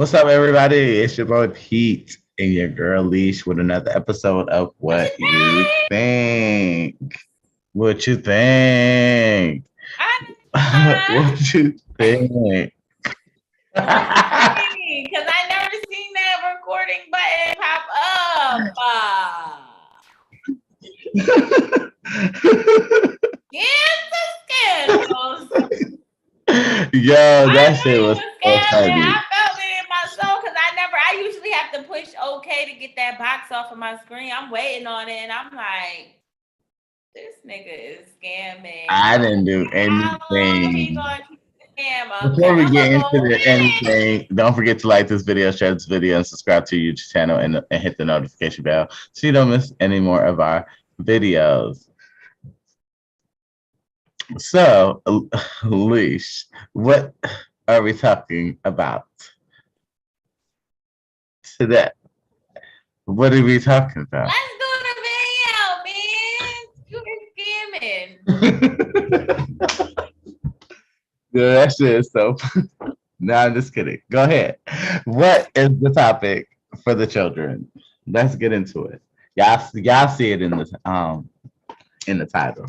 What's up, everybody? It's your boy Pete and your girl Leash with another episode of What you What You Think. What you think? think? What you think? What you think? Because I never seen that recording button pop up. Get the scandals. Yo, I that know shit you was was so scared, man. funny. I felt it in my soul because I usually have to push OK to get that box off of my screen. I'm waiting on it and I'm like, this nigga is scamming. I didn't do How long he anything. gonna keep the scam up? Before Because we I'm get gonna into go anything, don't forget to like this video, share this video, and subscribe to your YouTube channel and hit the notification bell so you don't miss any more of our videos. So, Leash, what are we talking about today? What are we talking about? Let's do the video, man. You is scamming. Yeah, that shit is so. No, I'm just kidding. Go ahead. What is the topic for the children? Let's get into it. Y'all see it in the title.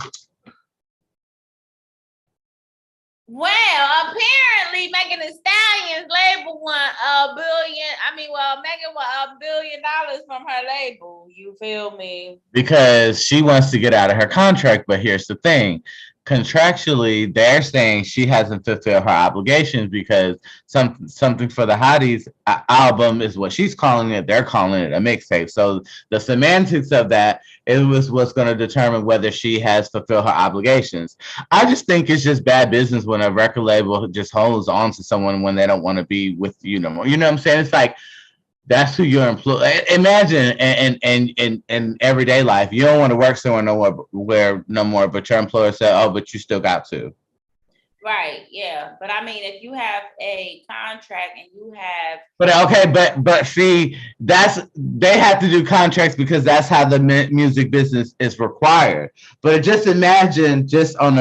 Well, apparently Megan Thee Stallion's label won $1 billion. Megan won $1 billion from her label. You feel me? Because she wants to get out of her contract. But here's the thing. Contractually, they're saying she hasn't fulfilled her obligations because something for the Hotties album is what she's calling it. They're calling it a mixtape. So the semantics of that is what's going to determine whether she has fulfilled her obligations. I just think it's just bad business when a record label just holds on to someone when they don't want to be with you no more. You know what I'm saying? It's like that's who you're employed. Imagine in everyday life, you don't want to work somewhere no more, but your employer said, "Oh, but you still got to." Right, yeah. But I mean, if you have a contract and you have But okay, but see, they have to do contracts because that's how the music business is required. But just imagine, just on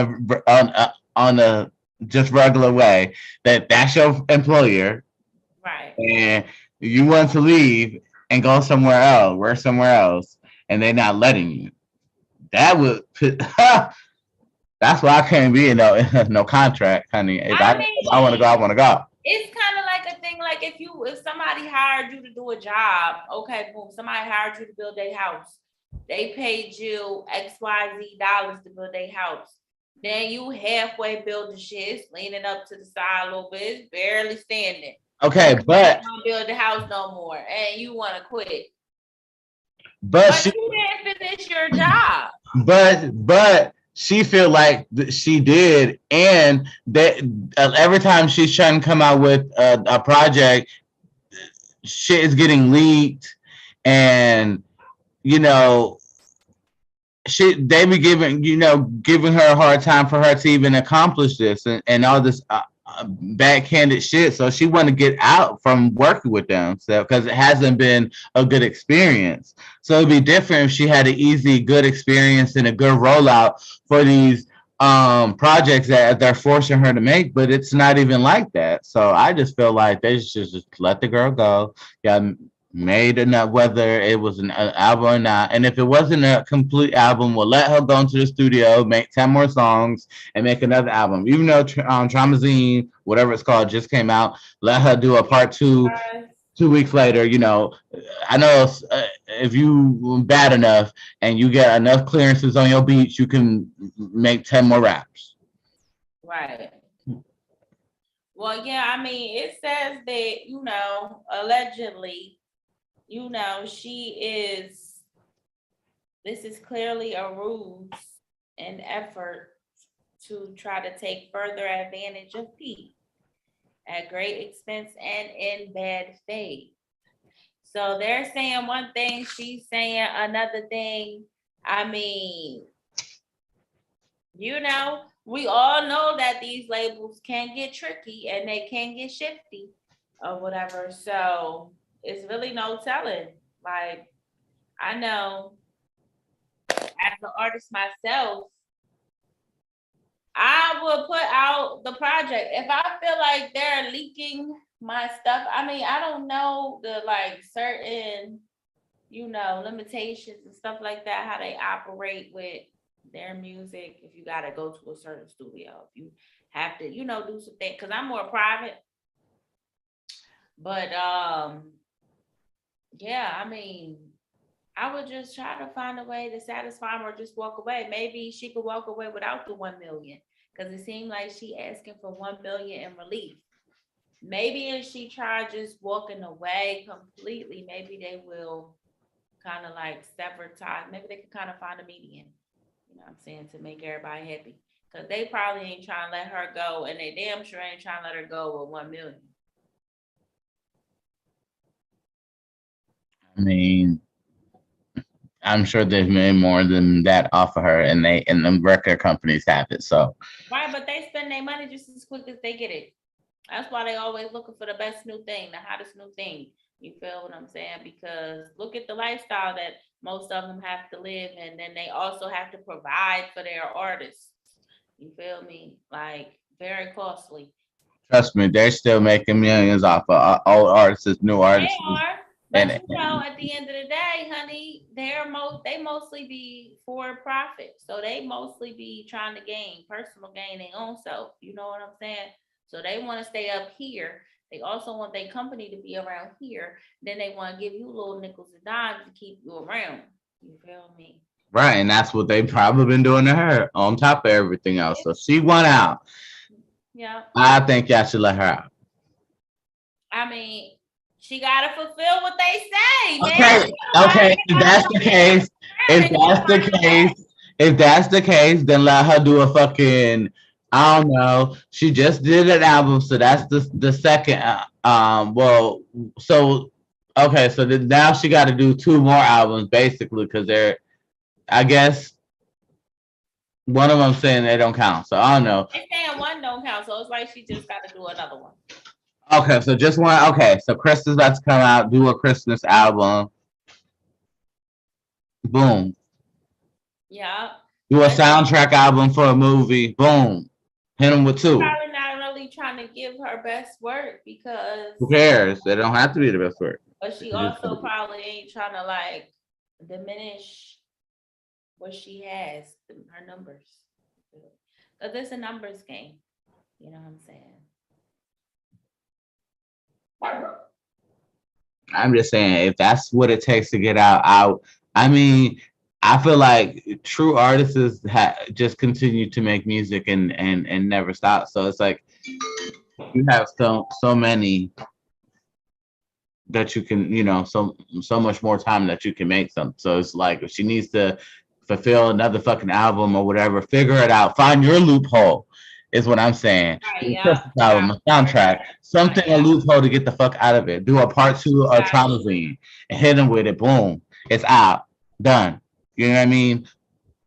a just regular way, that's your employer, right. and you want to leave and go somewhere else, work somewhere else, and they're not letting you. That would that's why I can't be in no contract, honey. If I want to go, I want to go. It's kind of like a thing, like if somebody hired you to do a job, okay, boom, somebody hired you to build a house. They paid you XYZ dollars to build a house. Then you halfway build the shit, it's leaning up to the side a little bit, it's barely standing. Okay, You don't build the house no more, and you want to quit. But you didn't finish your job. But she feel like she did, and that every time she's trying to come out with a project, shit is getting leaked, and you know they be giving her a hard time for her to even accomplish this and all this backhanded shit. So she want to get out from working with them, so because it hasn't been a good experience. So it'd be different if she had an easy, good experience and a good rollout for these projects that they're forcing her to make, but it's not even like that. So I just feel like they should just let the girl go. Yeah, made or not, whether it was an album or not. And if it wasn't a complete album, we'll let her go into the studio, make 10 more songs, and make another album. Even though Traumazine, whatever it's called, just came out, let her do a part two. 2 weeks later, I know if you bad enough and you get enough clearances on your beats, you can make 10 more raps. Right. Well, yeah, I mean, it says that, allegedly, this is clearly a ruse and effort to try to take further advantage of Pete at great expense and in bad faith. So they're saying one thing, she's saying another thing. I mean, we all know that these labels can get tricky and they can get shifty or whatever. So it's really no telling. Like, I know as an artist myself, I I would put out the project. If I feel like they're leaking my stuff, I mean, I don't know the like certain, limitations and stuff like that, how they operate with their music. If you got to go to a certain studio, if you have to, do something, because I'm more private. But yeah, I mean, I would just try to find a way to satisfy him or just walk away. Maybe she could walk away without the 1 million, because it seemed like she asking for 1 million in relief. Maybe if she tried just walking away completely, maybe they will kind of like sever ties. Maybe they could kind of find a median, you know what I'm saying, to make everybody happy. Because they probably ain't trying to let her go, and they damn sure ain't trying to let her go with 1 million. I mean, I'm sure they've made more than that off of her, and the record companies have it. So right, but they spend their money just as quick as they get it. That's why they always looking for the best new thing, the hottest new thing. You feel what I'm saying? Because look at the lifestyle that most of them have to live, and then they also have to provide for their artists. You feel me? Like very costly. trust me, they're still making millions off of old artists, new They artists, are, but and at the end of the day, honey, they mostly be for profit. So they mostly be trying to gain personal gain their own self. You know what I'm saying? So they want to stay up here. They also want their company to be around here. Then they want to give you little nickels and dimes to keep you around. You feel me? right, and that's what they've probably been doing to her on top of everything else. So she won out. Yeah. I think y'all should let her out. I mean, she gotta fulfill what they say, man. Okay, okay. If that's the case, if that's the case, then let her do a fucking. I don't know. She just did an album, so that's the second. Well, so okay, so now she got to do 2 more albums basically because they're. I guess one of them saying they don't count, so I don't know. They saying one don't count, so it's like she just got to do another one. Okay, so just one. Okay, so Krista's about to come out, do a Christmas album. Boom. Yeah. Do a soundtrack album for a movie. Boom. Hit them with 2. Probably not really trying to give her best work because. Who cares? They don't have to be the best work. But she also probably ain't trying to like diminish what she has, her numbers. Because it's a numbers game. You know what I'm saying? I'm just saying, if that's what it takes to get out. I mean, I feel like true artists just continue to make music and never stop. So it's like you have so many that you can, so much more time that you can make some. So it's like if she needs to fulfill another fucking album or whatever, figure it out. Find your loophole. Is what I'm saying. Album, a soundtrack, something, a loophole to get the fuck out of it. Do a part 2 or Traumazine and hit them with it. Boom, it's out, done. You know what I mean?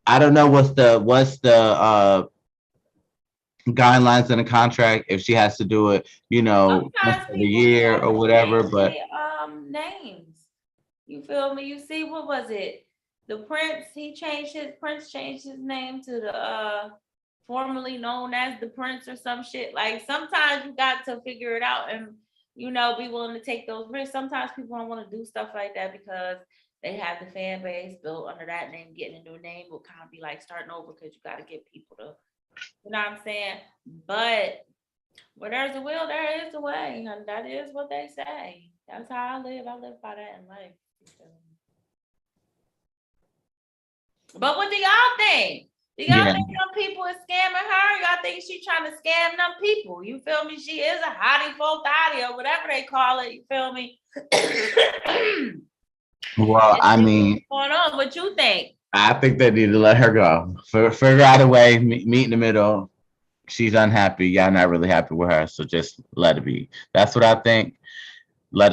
I don't know what's the guidelines in the contract if she has to do it, a year or whatever. But names, you feel me? You see, what was it? The Prince, Prince changed his name to the formerly known as the Prince or some shit. Like sometimes you got to figure it out and be willing to take those risks. Sometimes people don't want to do stuff like that because they have the fan base built under that name. Getting a new name will kind of be like starting over because you got to get people to, you know what I'm saying? But where there's a will, there is a way, and that is what they say. That's how I live. I live by that in life. But what do y'all think? Do y'all think some people is scamming her? Y'all think she's trying to scam them people? You feel me? She is a hottie, folk hottie, or whatever they call it. You feel me? Well, I mean, what's going on? What you think? I think they need to let her go. Figure out a way, meet in the middle. She's unhappy. Y'all not really happy with her, so just let it be. That's what I think. Let us